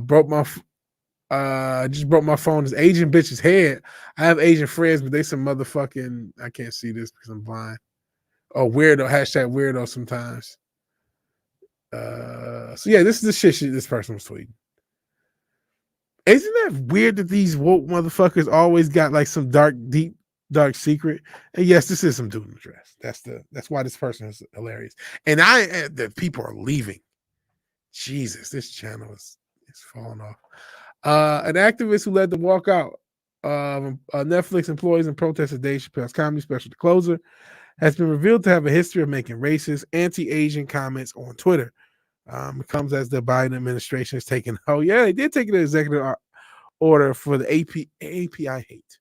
Broke my just broke my phone. This Asian bitch's head. I have Asian friends, but they some motherfucking I can't see this because I'm blind. Oh, weirdo, hashtag weirdo sometimes. So yeah, this is the shit this person was tweeting. Isn't that weird that these woke motherfuckers always got like some deep, dark secret? And yes, this is some dude in the dress. That's why this person is hilarious. And the people are leaving. Jesus, this channel is falling off. An activist who led the walkout of Netflix employees and protest of Dave Chappelle's comedy special, The Closer, has been revealed to have a history of making racist, anti-Asian comments on Twitter. It comes as the Biden administration has taken. Oh yeah, they did take an executive order for the API hate.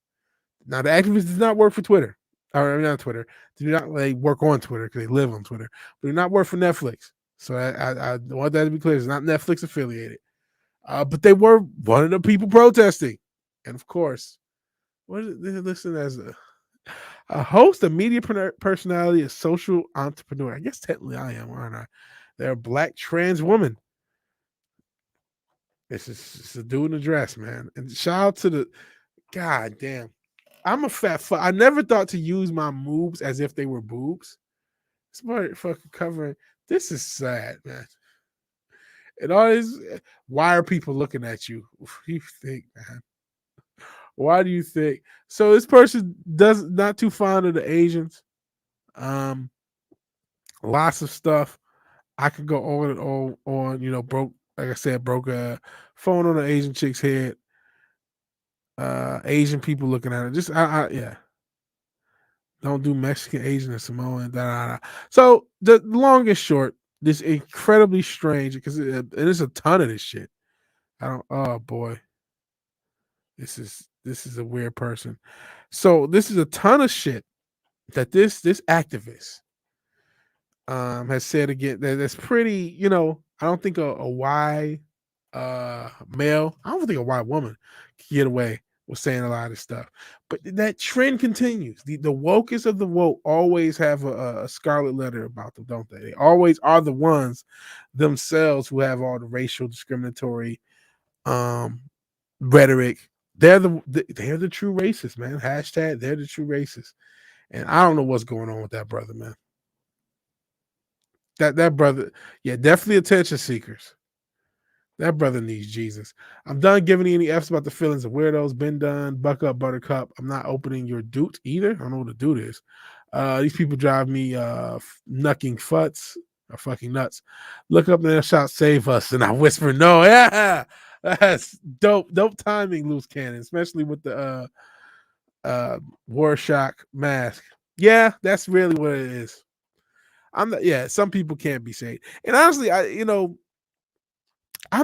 Now the activist does not work for Twitter, or not Twitter. Do not they work on Twitter because they live on Twitter, but do not work for Netflix. So I want that to be clear. It's not Netflix affiliated, but they were one of the people protesting, and of course, what is it? They're listed as a host, a media personality, a social entrepreneur. I guess technically I am, aren't I? They're a black trans woman. It's a dude in a dress, man. And shout out to the God damn. I'm a fat fuck. I never thought to use my moobs as if they were boobs. This fucking covering. This is sad, man. And all this, why are people looking at you? What do you think, man? Why do you think? So this person does not too fond of the Asians. Lots of stuff. I could go on and on. You know, broke like I said, broke a phone on an Asian chick's head. Asian people looking at it. Just yeah. Don't do Mexican, Asian, and Samoan. So the long and short, this incredibly strange because there's a ton of this shit. I don't. Oh boy, this is a weird person. So this is a ton of shit that this activist has said again. That's pretty. You know, I don't think a Y male. I don't think a white woman can get away with saying a lot of stuff. But that trend continues. The wokest of the woke always have a scarlet letter about them, don't they? They always are the ones themselves who have all the racial discriminatory rhetoric. They're the true racists, man. Hashtag they're the true racists. And I don't know what's going on with that brother, man. That brother, yeah, definitely attention seekers. That brother needs Jesus. I'm done giving you any F's about the feelings of weirdos. Been done. Buck up, Buttercup. I'm not opening your doot either. I don't know what a doot is. These people drive me nucking futs or fucking nuts. Look up and they'll shout, save us. And I whisper, no. Yeah. That's dope. Dope timing, loose cannon, especially with the Warshock mask. Yeah, that's really what it is. I'm not, yeah, some people can't be saved. And honestly, I'm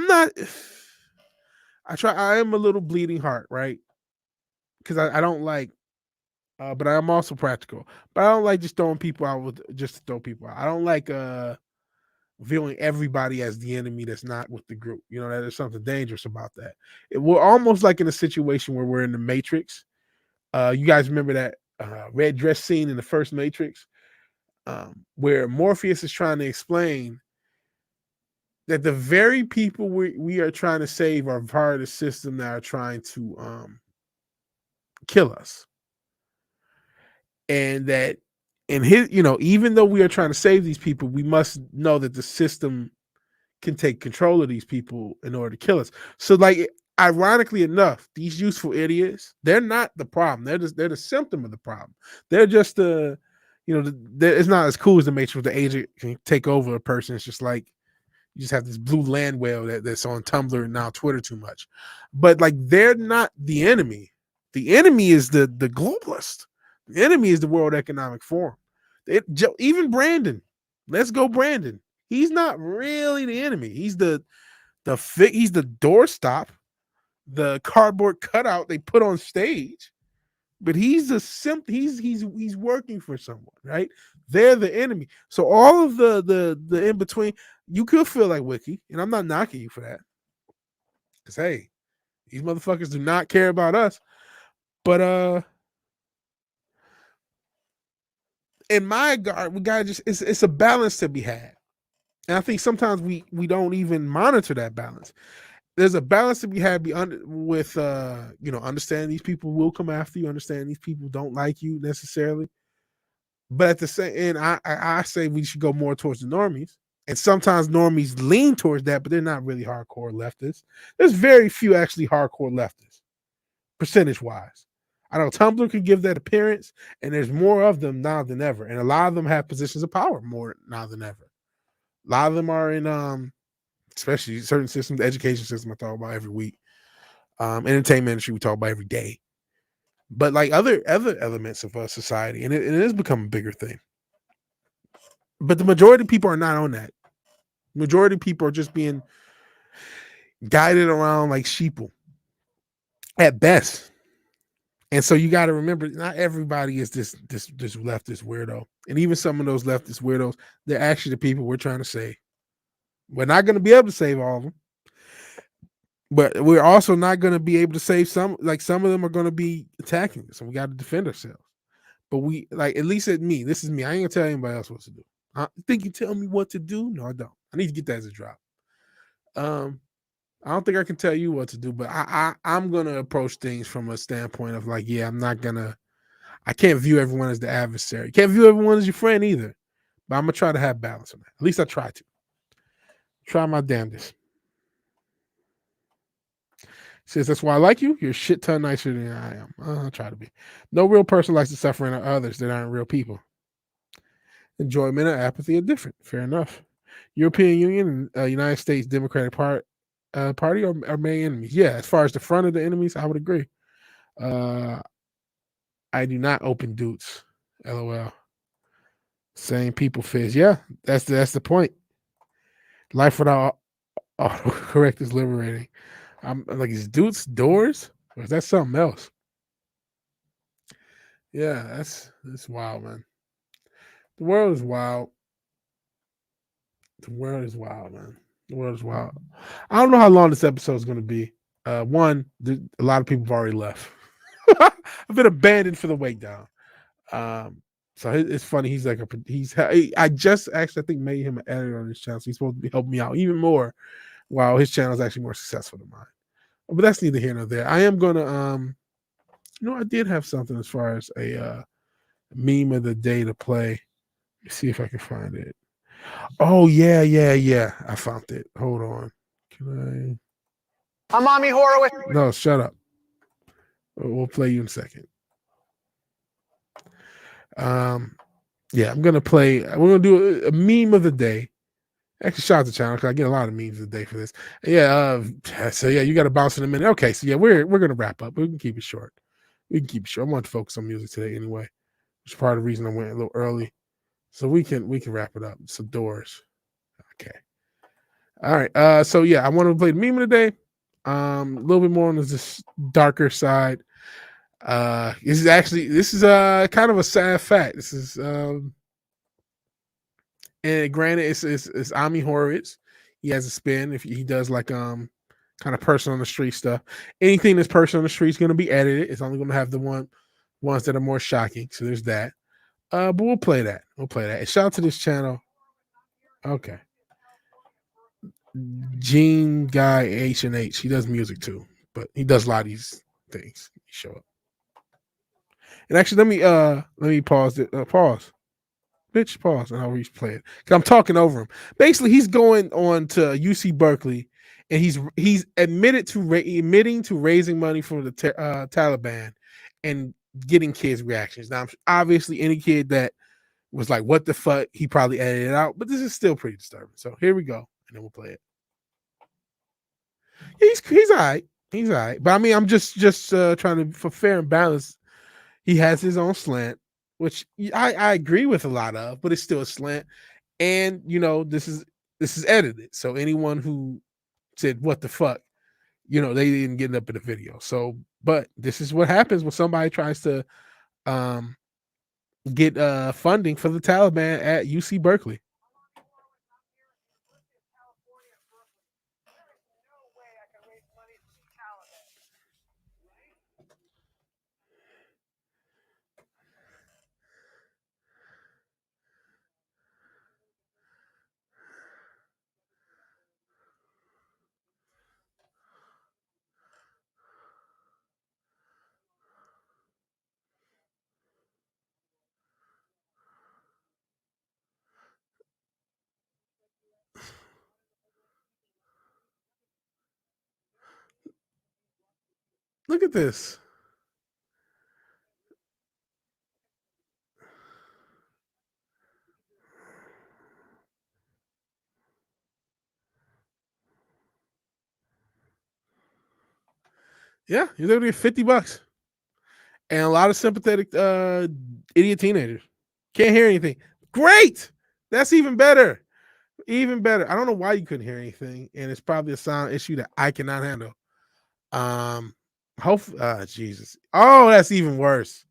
not. I am a little bleeding heart, right? Because I don't like, but I am also practical. But I don't like just throwing people out with just to throw people out. I don't like viewing everybody as the enemy that's not with the group. You know, there's something dangerous about that. We're almost like in a situation where we're in the Matrix. You guys remember that red dress scene in the first Matrix, where Morpheus is trying to explain that the very people we are trying to save are part of the system that are trying to kill us. And that in his, even though we are trying to save these people, we must know that the system can take control of these people in order to kill us. So, like, ironically enough, these useful idiots, they're not the problem. They're the symptom of the problem. They're just it's not as cool as the Matrix. The agent can take over a person. It's just like you just have this blue land whale that's on Tumblr and now Twitter too much. But like, they're not the enemy. The enemy is the globalist. The enemy is the World Economic Forum. Even Brandon, let's go Brandon. He's not really the enemy. He's he's the doorstop, the cardboard cutout they put on stage. But he's he's working for someone, right? They're the enemy. So all of the in between, you could feel like Wiki, and I'm not knocking you for that. Because hey, these motherfuckers do not care about us. But in my regard, we gotta just it's a balance to be had. And I think sometimes we don't even monitor that balance. There's a balance to be had with understanding these people will come after you, understanding these people don't like you necessarily. But at the same end, I say we should go more towards the normies. And sometimes normies lean towards that, but they're not really hardcore leftists. There's very few actually hardcore leftists, percentage wise. I know Tumblr could give that appearance, and there's more of them now than ever. And a lot of them have positions of power more now than ever. A lot of them are in especially certain systems, the education system I talk about every week. Entertainment industry we talk about every day. But like other elements of society, and it has become a bigger thing. But the majority of people are not on that. Majority of people are just being guided around like sheeple at best. And so you got to remember, not everybody is this leftist weirdo. And even some of those leftist weirdos, they're actually the people we're trying to save. We're not going to be able to save all of them, but we're also not going to be able to save some. Like some of them are going to be attacking us, and we got to defend ourselves. But we like at least at me. This is me. I ain't gonna tell anybody else what to do. I think you tell me what to do. No, I don't. I need to get that as a drop. I don't think I can tell you what to do, but I'm gonna approach things from a standpoint of like, yeah, I can't view everyone as the adversary. Can't view everyone as your friend either. But I'm gonna try to have balance on that. At least I try to. Try my damnedest. Says that's why I like you. You're a shit ton nicer than I am. I'll try to be. No real person likes the suffering of others that aren't real people. Enjoyment and apathy are different. Fair enough. European Union and United States Democratic Party are main enemies. Yeah, as far as the front of the enemies, I would agree. I do not open dudes. LOL. Same people fizz. Yeah, that's the point. Life without autocorrect is liberating. I'm like, is dudes doors? Or is that something else? Yeah, that's wild, man. The world is wild. The world is wild, man. The world is wild. I don't know how long this episode is going to be. One, a lot of people have already left. I've been abandoned for the wake down. So it's funny. He's like I just actually I think made him an editor on this channel, so he's supposed to be helping me out even more. While his channel is actually more successful than mine. But that's neither here nor there. I am gonna I did have something as far as a meme of the day to play. Let's see if I can find it. Oh yeah. I found it. Hold on. Can I? I'm Mommy Horowitz. No, shut up. We'll play you in a second. Yeah, I'm gonna play. We're gonna do a meme of the day. Actually, shout out to the channel because I get a lot of memes of the day for this. Yeah. So yeah, you got to bounce in a minute. Okay. So yeah, we're gonna wrap up. We can keep it short. I want to focus on music today anyway, which is part of the reason I went a little early. So we can wrap it up. So Doors. Okay. All right. So yeah, I want to play the meme of the day. A little bit more on this darker side. This is kind of a sad fact. This is and granted it's Ami Horowitz. He has a spin if he does like kind of person on the street stuff. Anything that's person on the street is going to be edited. It's only going to have the ones that are more shocking. So there's that. But we'll play that. And shout out to this channel. Okay. Gene Guy H&H. He does music too, but he does a lot of these things. He show up. And actually, let me pause it. Pause. Bitch, pause, and I'll replay it. Cause I'm talking over him. Basically, he's going on to UC Berkeley, and he's admitting to raising money for the Taliban and getting kids' reactions. Now, obviously, any kid that was like, "What the fuck?" he probably edited it out, but this is still pretty disturbing. So here we go, and then we'll play it. He's all right. He's all right. But I mean, I'm just trying to, for fair and balance. He has his own slant, which I agree with a lot of, but it's still a slant. And this is edited. So anyone who said what the fuck, they didn't get it up in the video. So, but this is what happens when somebody tries to get funding for the Taliban at UC Berkeley. Look at this. Yeah, you're gonna get $50 and a lot of sympathetic idiot teenagers. Can't hear anything. Great. That's even better. Even better. I don't know why you couldn't hear anything, and it's probably a sound issue that I cannot handle. Hope Jesus. Oh, that's even worse.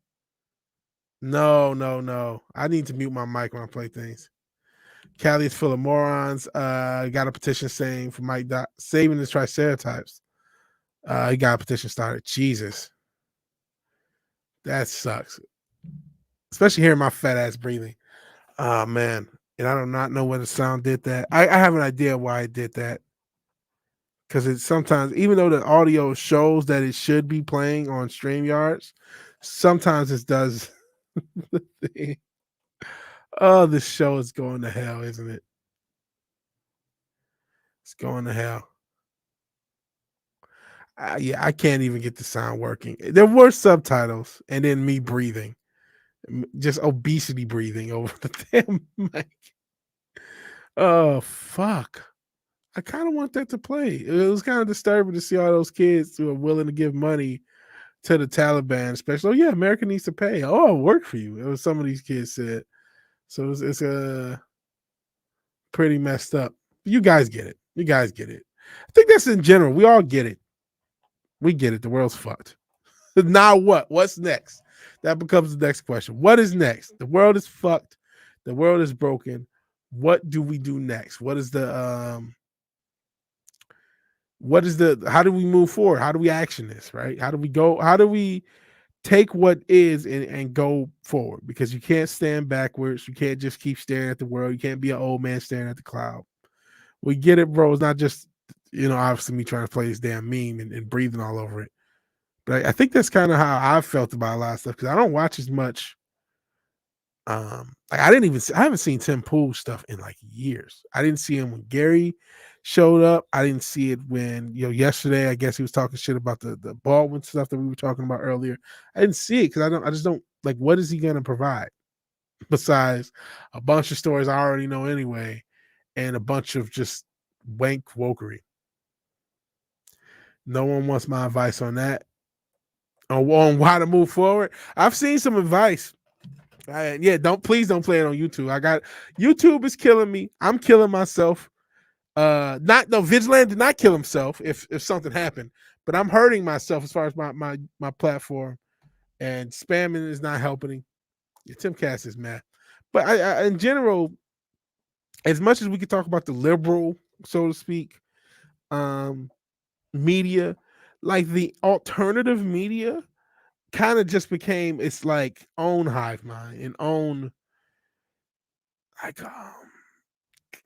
No, no, no. I need to mute my mic when I play things. Cali is full of morons. Got a petition saying for Mike saving the triceratops. He got a petition started. Jesus. That sucks. Especially hearing my fat ass breathing. Oh man. And I do not know whether the sound did that. I have an idea why it did that. Because it's sometimes, even though the audio shows that it should be playing on StreamYards, sometimes it does the thing. Oh, this show is going to hell, isn't it? It's going to hell. Yeah, I can't even get the sound working. There were subtitles and then me breathing, just obesity breathing over the damn mic. Oh, fuck. I kind of want that to play. It was kind of disturbing to see all those kids who are willing to give money to the Taliban, especially. Oh, yeah, America needs to pay. Oh, I'll work for you. It was some of these kids said. So it's pretty messed up. You guys get it. You guys get it. I think that's in general. We all get it. We get it. The world's fucked. Now what? What's next? That becomes the next question. What is next? The world is fucked. The world is broken. What do we do next? What is the how do we move forward? How do we action this, right? How do we go? How do we take what is and go forward? Because you can't stand backwards. You can't just keep staring at the world. You can't be an old man staring at the cloud. We get it, bro. It's not just, obviously me trying to play this damn meme and breathing all over it. But I think that's kind of how I felt about a lot of stuff because I don't watch as much. Like I haven't seen Tim Pool's stuff in like years. I didn't see him when Gary showed up. I didn't see it when, yesterday, I guess he was talking shit about the Baldwin stuff that we were talking about earlier. I didn't see it because I just don't like, what is he going to provide besides a bunch of stories I already know anyway and a bunch of just wank wokery. No one wants my advice on that. On how to move forward. I've seen some advice. Please don't play it on YouTube. YouTube is killing me. I'm killing myself. Vigilante did not kill himself if something happened, but I'm hurting myself as far as my platform, and spamming is not helping. Timcast is mad, but I in general, as much as we could talk about the liberal, so to speak, media, like the alternative media kind of just became its like own hive mind and own like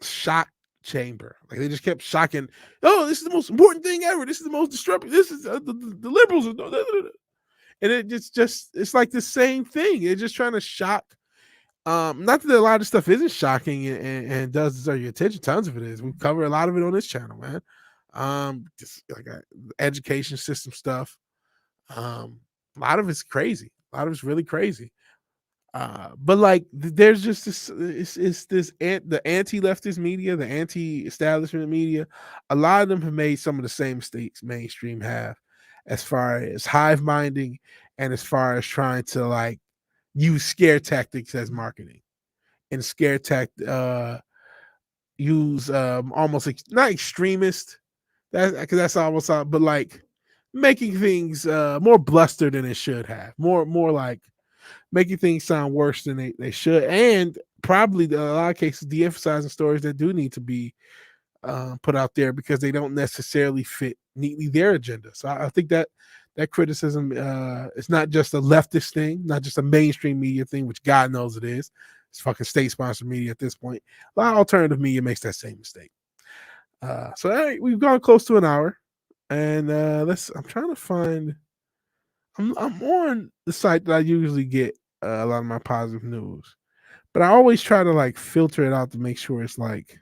shock chamber. Like they just kept shocking. Oh, this is the most important thing ever. This is the most disruptive. This is the liberals. And it's like the same thing. They're just trying to shock. Not that a lot of stuff isn't shocking and does deserve your attention. Tons of it is. We cover a lot of it on this channel, man. Just like education system stuff. A lot of it's crazy. A lot of it's really crazy. But like there's just this the anti-leftist media, the anti-establishment media, a lot of them have made some of the same mistakes mainstream have as far as hive minding and as far as trying to like use scare tactics as marketing and use almost not extremist, because that's almost but like making things more bluster than it should have, more like making things sound worse than they should, and probably in a lot of cases de-emphasizing stories that do need to be put out there because they don't necessarily fit neatly their agenda. So I think that criticism is not just a leftist thing, not just a mainstream media thing, which God knows it is. It's fucking state-sponsored media at this point. A lot of alternative media makes that same mistake. So all right, we've gone close to an hour, and I'm trying to find. I'm on the site that I usually get a lot of my positive news, but I always try to like filter it out to make sure it's like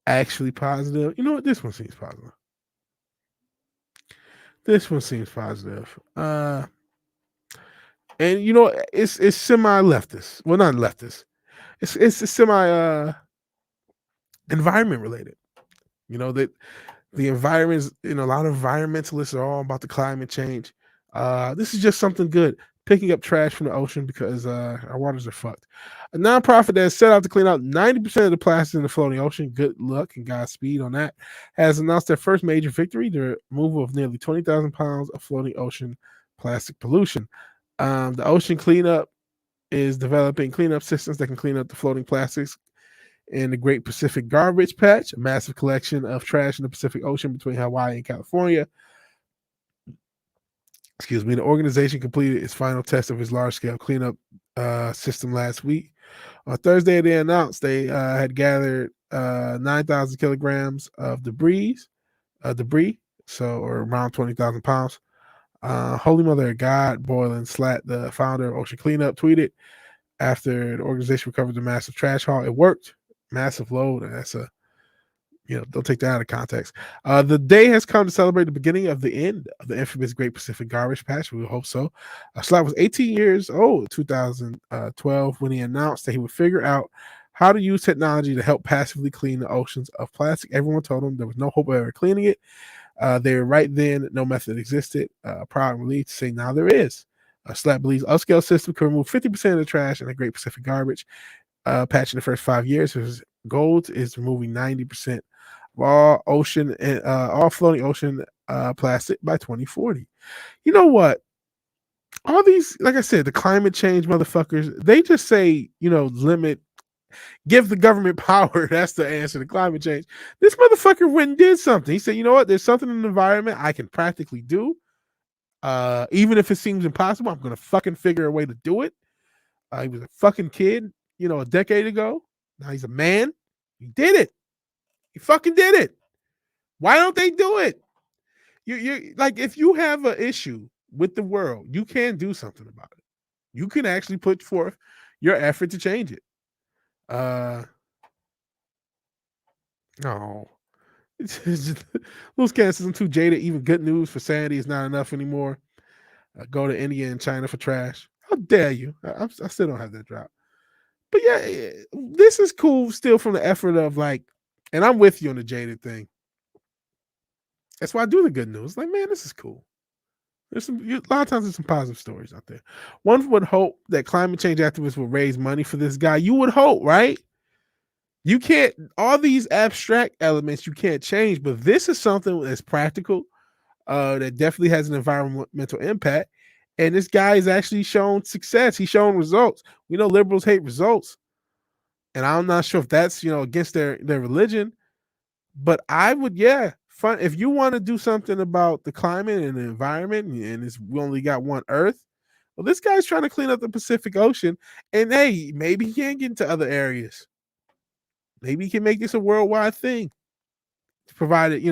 actually positive. You know what? This one seems positive. This one seems positive. And you know, it's semi leftist. Well, not leftist. It's semi environment related. You know that the environments, a lot of environmentalists are all about the climate change. This is just something good. Picking up trash from the ocean because our waters are fucked. A nonprofit that has set out to clean out 90% of the plastic in the floating ocean, good luck and Godspeed on that, has announced their first major victory, the removal of nearly 20,000 pounds of floating ocean plastic pollution. The ocean cleanup is developing cleanup systems that can clean up the floating plastics in the Great Pacific Garbage Patch, a massive collection of trash in the Pacific Ocean between Hawaii and California. Excuse me. The organization completed its final test of its large-scale cleanup system last week. On Thursday, they announced they had gathered 9,000 kilograms of debris, or around 20,000 pounds. Holy Mother of God, Baldwin, the founder of Ocean Cleanup, tweeted after the organization recovered the massive trash haul. It worked. Massive load. And that's don't take that out of context. The day has come to celebrate the beginning of the end of the infamous Great Pacific Garbage Patch. We hope so. Slack was 18 years old in 2012 when he announced that he would figure out how to use technology to help passively clean the oceans of plastic. Everyone told him there was no hope of ever cleaning it. They were right then, no method existed. Proud and relieved to say now there is. Slack believes upscale system can remove 50% of the trash in the Great Pacific Garbage Patch in the first 5 years. His goal is removing 90% of all ocean and all floating ocean plastic by 2040. You know what? All these, like I said, the climate change motherfuckers, they just say, give the government power. That's the answer to climate change. This motherfucker went and did something. He said, you know what? There's something in the environment I can practically do. Even if it seems impossible, I'm going to fucking figure a way to do it. He was a fucking kid, a decade ago. Now he's a man. He did it. He fucking did it. Why don't they do it? You like, if you have an issue with the world, you can do something about it. You can actually put forth your effort to change it. No. Loose cancers, I'm too jaded. Even good news for sanity is not enough anymore. Go to India and China for trash. How dare you? I still don't have that drop. But yeah, this is cool still from the effort of and I'm with you on the jaded thing. That's why I do the good news. Like, man, this is cool. A lot of times there's some positive stories out there. One would hope that climate change activists will raise money for this guy. You would hope, right? You can't, all these abstract elements you can't change, but this is something that's practical, that definitely has an environmental impact. And this guy has actually shown success. He's shown results. We know liberals hate results. And I'm not sure if that's, against their religion. But I would, fun. If you want to do something about the climate and the environment, and we only got one Earth, well, this guy's trying to clean up the Pacific Ocean. And hey, maybe he can get into other areas. Maybe he can make this a worldwide thing. Provided,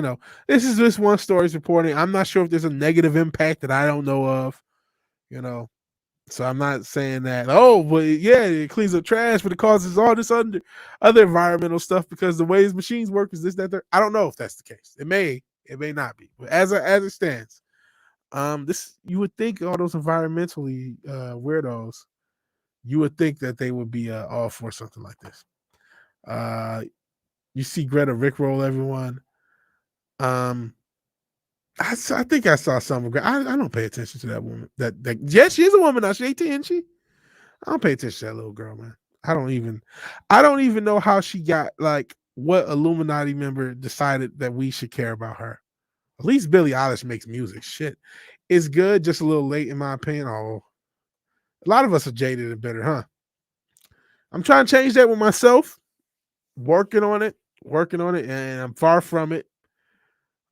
this is just one story's reporting. I'm not sure if there's a negative impact that I don't know of, So I'm not saying that, it cleans up trash, but it causes all this other environmental stuff because the way his machines work is this, that, that. I don't know if that's the case. It may not be. But as it stands, you would think all those environmentally weirdos, you would think that they would be all for something like this. You see Greta Rickroll everyone. I think I saw some. I don't pay attention to that woman. Yes, she is a woman now. She's 18, isn't she? I don't pay attention to that little girl, man. I don't even know how she got, what Illuminati member decided that we should care about her. At least Billie Eilish makes music. Shit. It's good, just a little late in my opinion. Oh, a lot of us are jaded and bitter, huh? I'm trying to change that with myself. Working on it, and I'm far from it.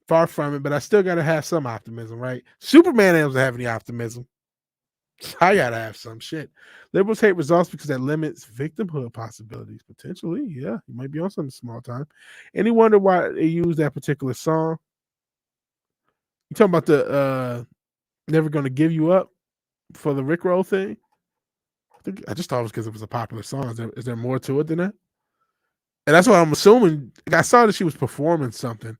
But I still got to have some optimism, right? Superman doesn't have any optimism. I got to have some shit. Liberals hate results because that limits victimhood possibilities. Potentially, yeah. You might be on something small time. And you wonder why they use that particular song? You talking about the Never Gonna Give You Up for the Rickroll thing? I just thought it was because it was a popular song. Is there more to it than that? And that's what I'm assuming. I saw that she was performing something.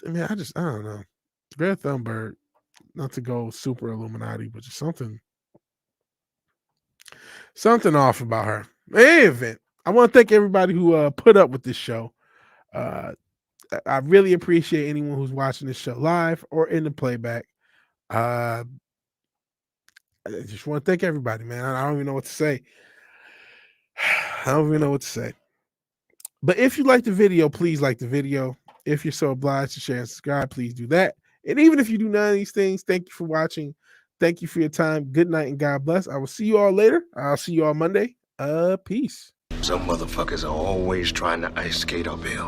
Man, I don't know. Greta Thunberg, not to go super Illuminati, but just something off about her. In any event, I want to thank everybody who put up with this show. I really appreciate anyone who's watching this show live or in the playback. I just want to thank everybody, man. I don't even know what to say. I don't even know what to say. But if you like the video, please like the video. If you're so obliged to share and subscribe, please do that. And even if you do none of these things, thank you for watching. Thank you for your time. Good night and God bless. I will see you all later. I'll see you all Monday. Peace. Some motherfuckers are always trying to ice skate uphill.